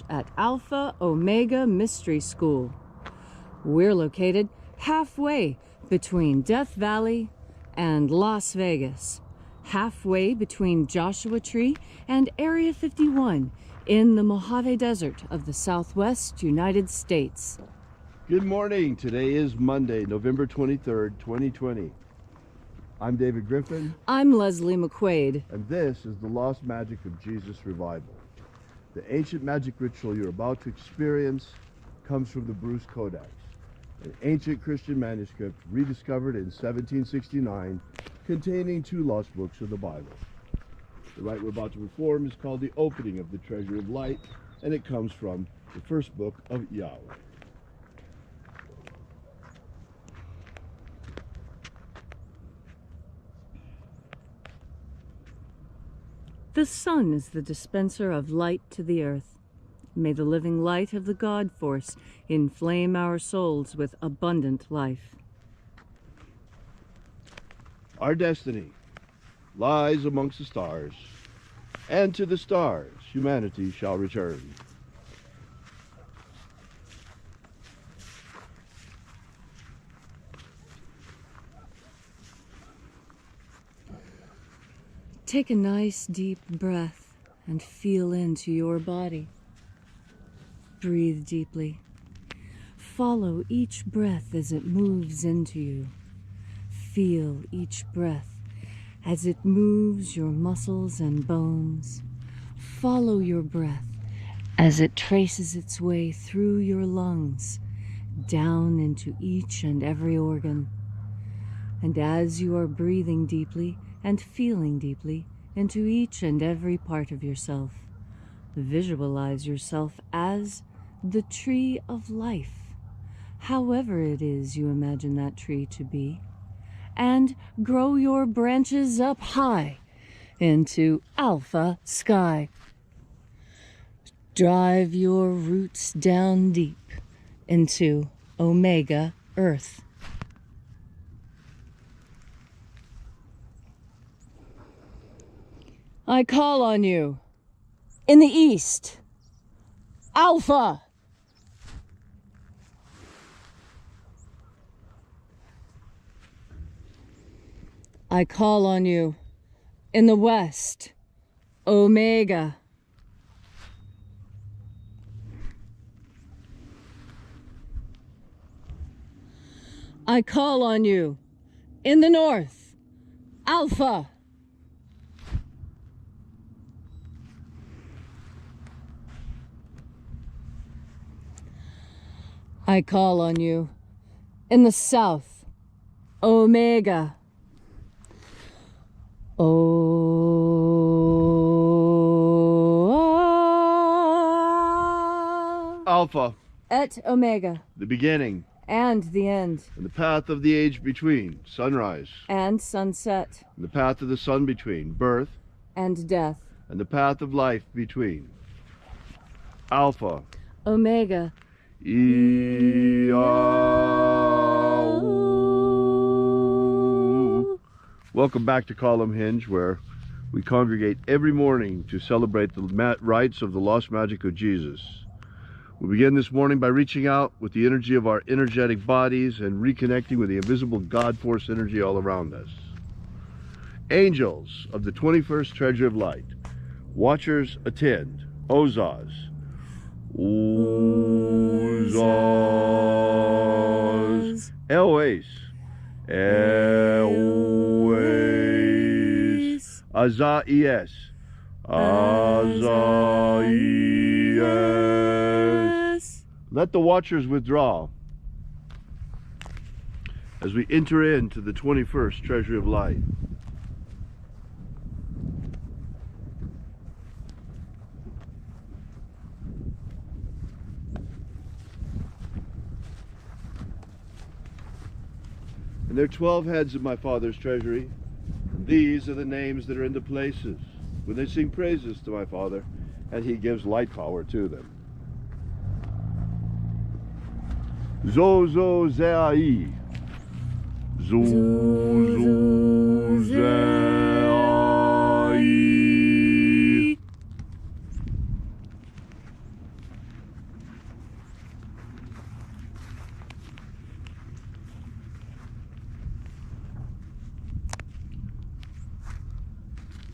at Alpha Omega Mystery School. We're located halfway between Death Valley and Las Vegas, halfway between Joshua Tree and Area 51 in the Mojave Desert of the Southwest United States. Good morning. Today is Monday, November 23rd, 2020. I'm David Griffin. I'm Leslie McQuaid. And this is the Lost Magic of Jesus Revival. The ancient magic ritual you're about to experience comes from the Bruce Codex, an ancient Christian manuscript rediscovered in 1769 containing 2 lost books of the Bible. The rite we're about to perform is called the opening of the Treasury of Light, and it comes from the first book of Yahweh. The sun is the dispenser of light to the earth. May the living light of the God Force inflame our souls with abundant life. Our destiny lies amongst the stars, and to the stars humanity shall return. Take a nice deep breath and feel into your body. Breathe deeply. Follow each breath as it moves into you. Feel each breath as it moves your muscles and bones. Follow your breath as it traces its way through your lungs, down into each and every organ. And as you are breathing deeply and feeling deeply into each and every part of yourself, visualize yourself as the tree of life, however it is you imagine that tree to be, and grow your branches up high into Alpha Sky. Drive your roots down deep into Omega Earth. I call on you in the east, Alpha. I call on you in the west, Omega. I call on you in the north, Alpha. I call on you in the south, Omega. Alpha. Et Omega. The beginning. And the end. And the path of the age between, sunrise. And sunset. And the path of the sun between, birth. And death. And the path of life between. Alpha. Omega. Welcome back to Column Hinge, where we congregate every morning to celebrate the rites of the lost magic of Jesus. We begin this morning by reaching out with the energy of our energetic bodies and reconnecting with the invisible God Force energy all around us. Angels of the 21st Treasure of Light, watchers attend. Ozaz. Ozaz. Elwes. Elwes. Azaies. Azaies. Let the watchers withdraw as we enter into the 21st Treasury of Light. And there are 12 heads of my Father's treasury. And these are the names that are in the places when they sing praises to my Father, and he gives light power to them. Zozo Zeai. Zozo Zeai.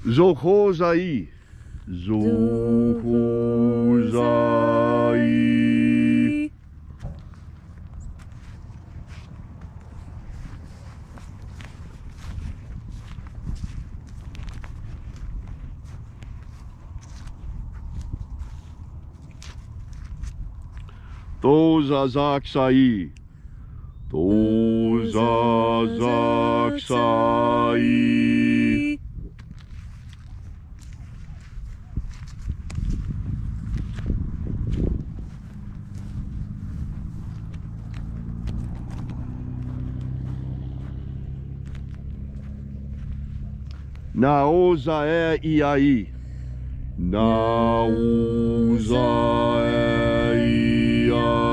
Zohozai. Zohozai. Tozazaksai. Tozazaksai. Naozae iai. Naozae iai.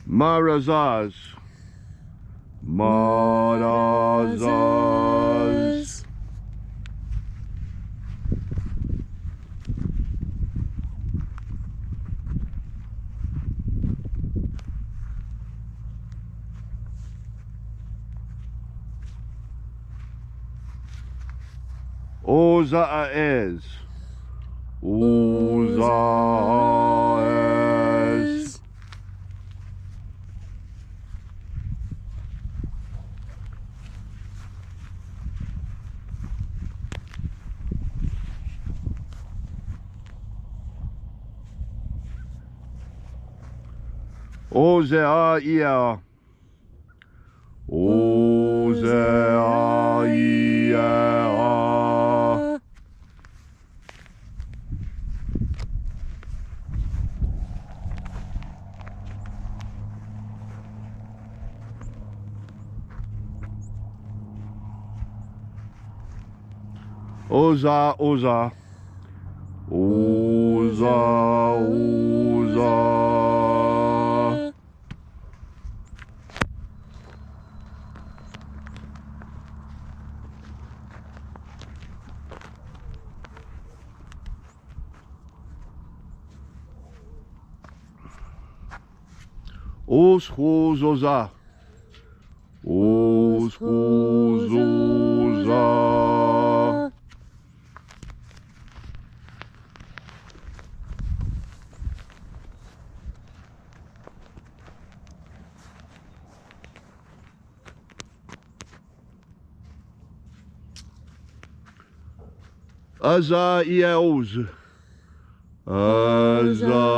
Marazaz. Marazaz. Ozaez. Ozaez. Ozeaia. Ozeaia. Oza, Oza. Oza, Oza. Oschozoza. Oschozoza. Azaiels. Azaiels.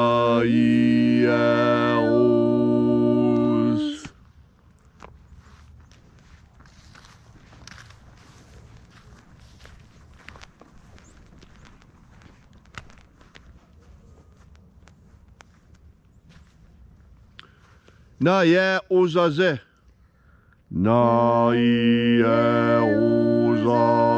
Naye Ozaze. Naye Ozaze.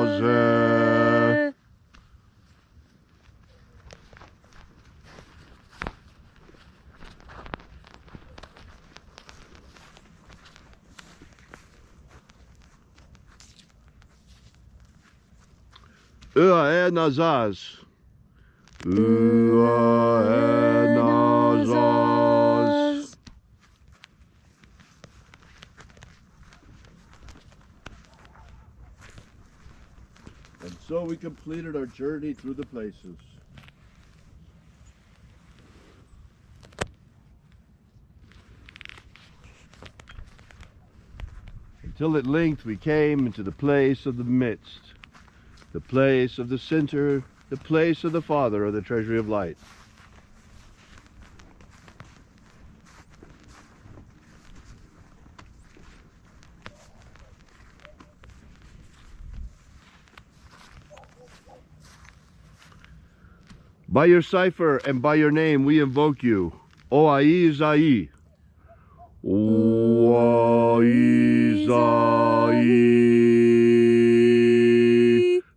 Nazaz. Nazaz. And so we completed our journey through the places. Until at length we came into the place of the midst, the place of the center, the place of the Father of the treasury of light. By your cipher and by your name we invoke you, O-Ai Zai. O-Ai Zai.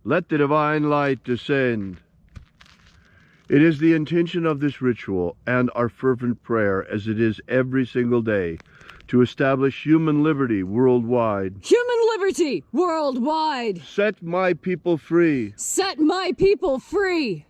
Let the divine light descend. It is the intention of this ritual and our fervent prayer, as it is every single day, to establish human liberty worldwide. Human liberty! liberty worldwide. Set my people free. Set my people free.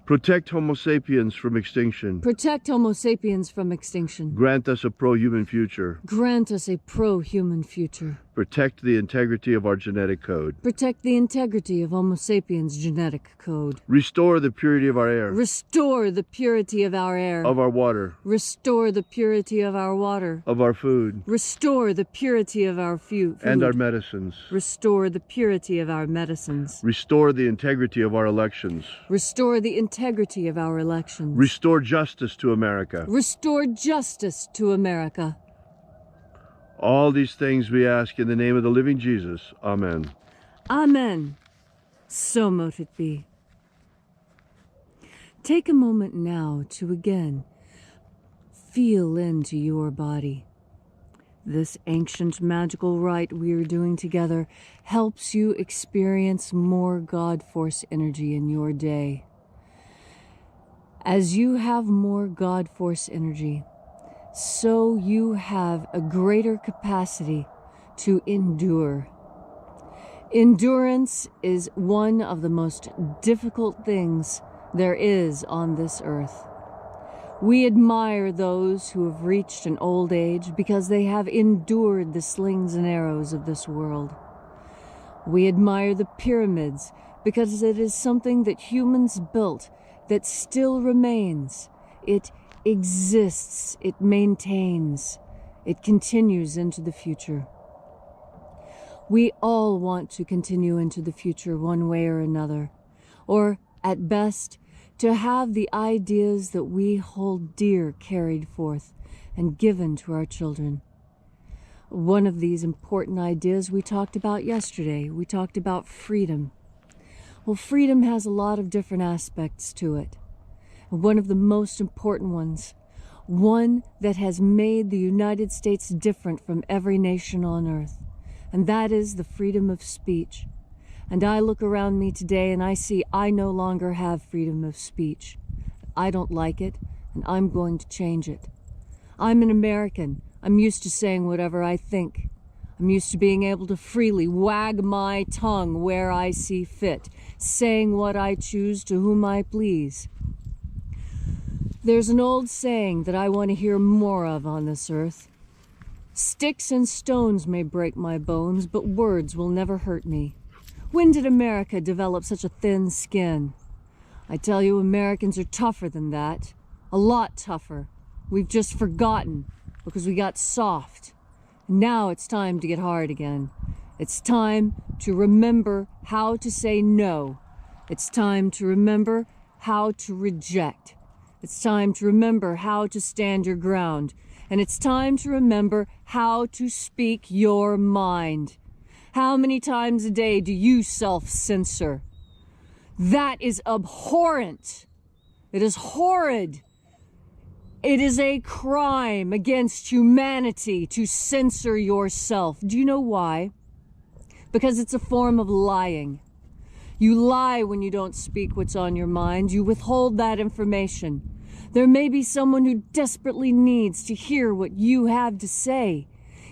Protect Homo sapiens from extinction. Protect Homo sapiens from extinction. Grant us a pro-human future. Grant us a pro-human future. Protect the integrity of our genetic code. Protect the integrity of Homo sapiens' genetic code. Restore the purity of our air. Restore the purity of our air. Of our water. Restore the purity of our water. Of our food. Restore the purity of our food. And our medicines. Restore the purity of our medicines. Restore the integrity of our elections. Restore the integrity of our elections. Restore justice to America. Restore justice to America. All these things we ask in the name of the living Jesus. Amen. Amen. So mote it be. Take a moment now to again feel into your body. This ancient magical rite we are doing together helps you experience more God Force energy in your day. As you have more God Force energy, so you have a greater capacity to endure. Endurance is one of the most difficult things there is on this earth. We admire those who have reached an old age because they have endured the slings and arrows of this world. We admire the pyramids because it is something that humans built that still remains. It exists, it maintains, it continues into the future. We all want to continue into the future one way or another, or at best, to have the ideas that we hold dear carried forth and given to our children. One of these important ideas we talked about yesterday. We talked about freedom. Well, freedom has a lot of different aspects to it. One of the most important ones, one that has made the United States different from every nation on earth, and that is the freedom of speech. And I look around me today and I see I no longer have freedom of speech. I don't like it, and I'm going to change it. I'm an American. I'm used to saying whatever I think. I'm used to being able to freely wag my tongue where I see fit, saying what I choose to whom I please. There's an old saying that I want to hear more of on this earth. Sticks and stones may break my bones, but words will never hurt me. When did America develop such a thin skin? I tell you, Americans are tougher than that. A lot tougher. We've just forgotten because we got soft. Now it's time to get hard again. It's time to remember how to say no. It's time to remember how to reject. It's time to remember how to stand your ground. And it's time to remember how to speak your mind. How many times a day do you self-censor? That is abhorrent. It is horrid. It is a crime against humanity to censor yourself. Do you know why? Because it's a form of lying. You lie when you don't speak what's on your mind. You withhold that information. There may be someone who desperately needs to hear what you have to say.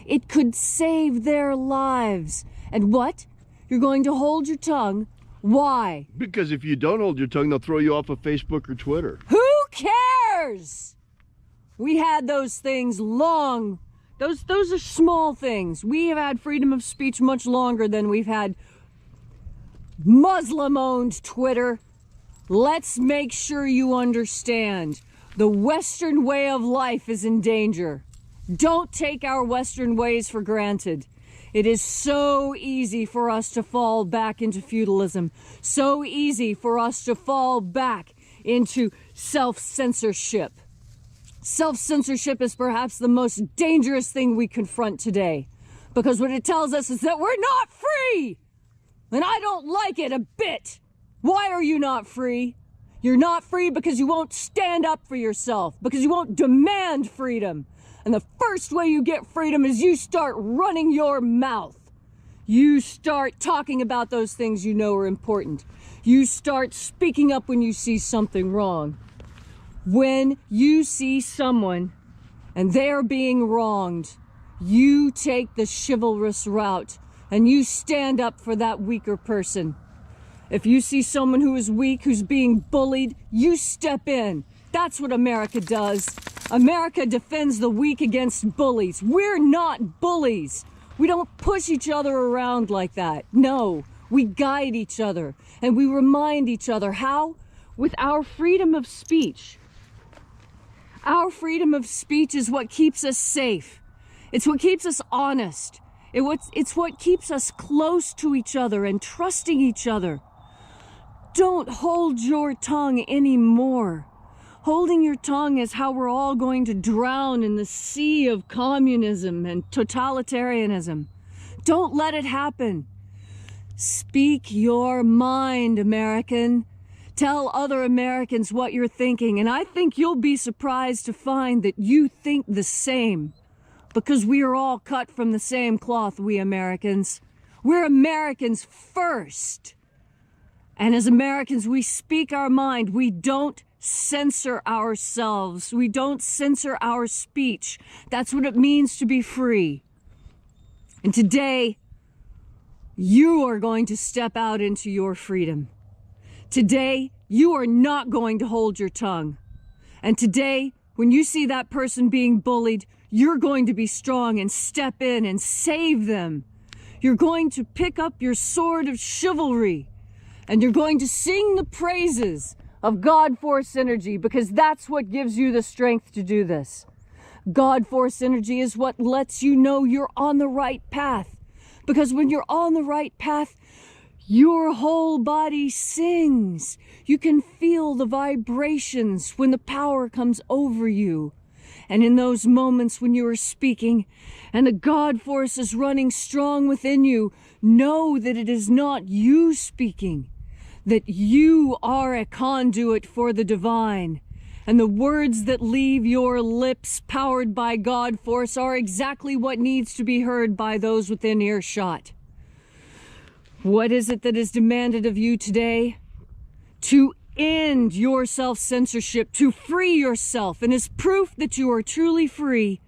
It could save their lives. And what? You're going to hold your tongue? Why? Because if you don't hold your tongue, they'll throw you off of Facebook or Twitter. Who cares? We had those things long. Those are small things. We have had freedom of speech much longer than we've had Muslim-owned Twitter. Let's make sure you understand. The Western way of life is in danger. Don't take our Western ways for granted. It is so easy for us to fall back into feudalism. So easy for us to fall back into self-censorship. Self-censorship is perhaps the most dangerous thing we confront today, because what it tells us is that we're not free. And I don't like it a bit. Why are you not free? You're not free because you won't stand up for yourself, because you won't demand freedom. And the first way you get freedom is you start running your mouth. You start talking about those things you know are important. You start speaking up when you see something wrong. When you see someone and they're being wronged, you take the chivalrous route and you stand up for that weaker person. If you see someone who is weak, who's being bullied, you step in. That's what America does. America defends the weak against bullies. We're not bullies. We don't push each other around like that. No, we guide each other and we remind each other. How? With our freedom of speech. Our freedom of speech is what keeps us safe. It's what keeps us honest. It's what keeps us close to each other and trusting each other. Don't hold your tongue anymore. Holding your tongue is how we're all going to drown in the sea of communism and totalitarianism. Don't let it happen. Speak your mind, American. Tell other Americans what you're thinking, and I think you'll be surprised to find that you think the same, because we are all cut from the same cloth, we Americans. We're Americans first. And as Americans, we speak our mind. We don't censor ourselves. We don't censor our speech. That's what it means to be free. And today, you are going to step out into your freedom. Today, you are not going to hold your tongue. And today, when you see that person being bullied, you're going to be strong and step in and save them. You're going to pick up your sword of chivalry and you're going to sing the praises of God Force Energy, because that's what gives you the strength to do this. God Force Energy is what lets you know you're on the right path. Because when you're on the right path, your whole body sings. You can feel the vibrations when the power comes over you. And in those moments when you are speaking and the God Force is running strong within you, know that it is not you speaking, that you are a conduit for the divine. And the words that leave your lips powered by God Force are exactly what needs to be heard by those within earshot. What is it that is demanded of you today? To end your self-censorship, to free yourself. And as proof that you are truly free,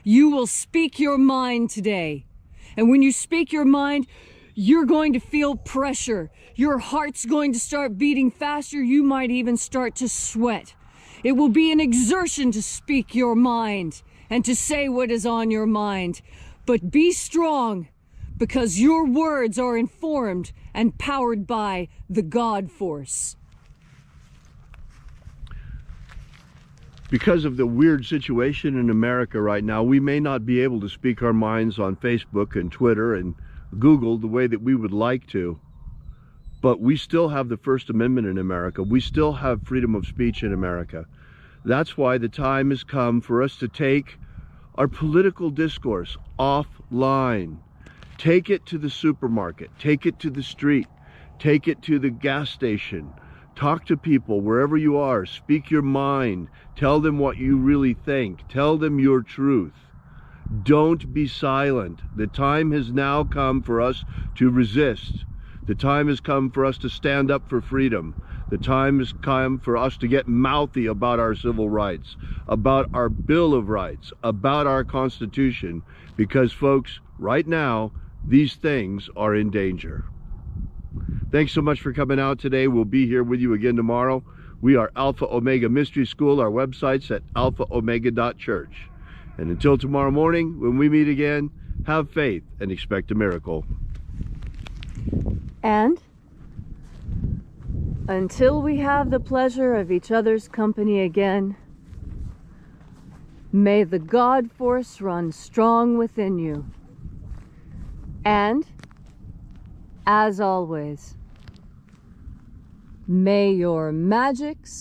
you will speak your mind today. And when you speak your mind, you're going to feel pressure. Your heart's going to start beating faster. You might even start to sweat. It will be an exertion to speak your mind and to say what is on your mind. But be strong, because your words are informed and powered by the God Force. Because of the weird situation in America right now, we may not be able to speak our minds on Facebook and Twitter and Google the way that we would like to, but we still have the First Amendment in America. We still have freedom of speech in America. That's why the time has come for us to take our political discourse offline. Take it to the supermarket, take it to the street, take it to the gas station. Talk to people wherever you are. Speak your mind. Tell them what you really think. Tell them your truth. Don't be silent. The time has now come for us to resist. The time has come for us to stand up for freedom. The time has come for us to get mouthy about our civil rights, about our Bill of Rights, about our Constitution, because folks, right now, these things are in danger. Thanks so much for coming out today. We'll be here with you again tomorrow. We are Alpha Omega Mystery School. Our website's at alphaomega.church. And until tomorrow morning, when we meet again, have faith and expect a miracle. And until we have the pleasure of each other's company again, may the God Force run strong within you. And, as always, may your magics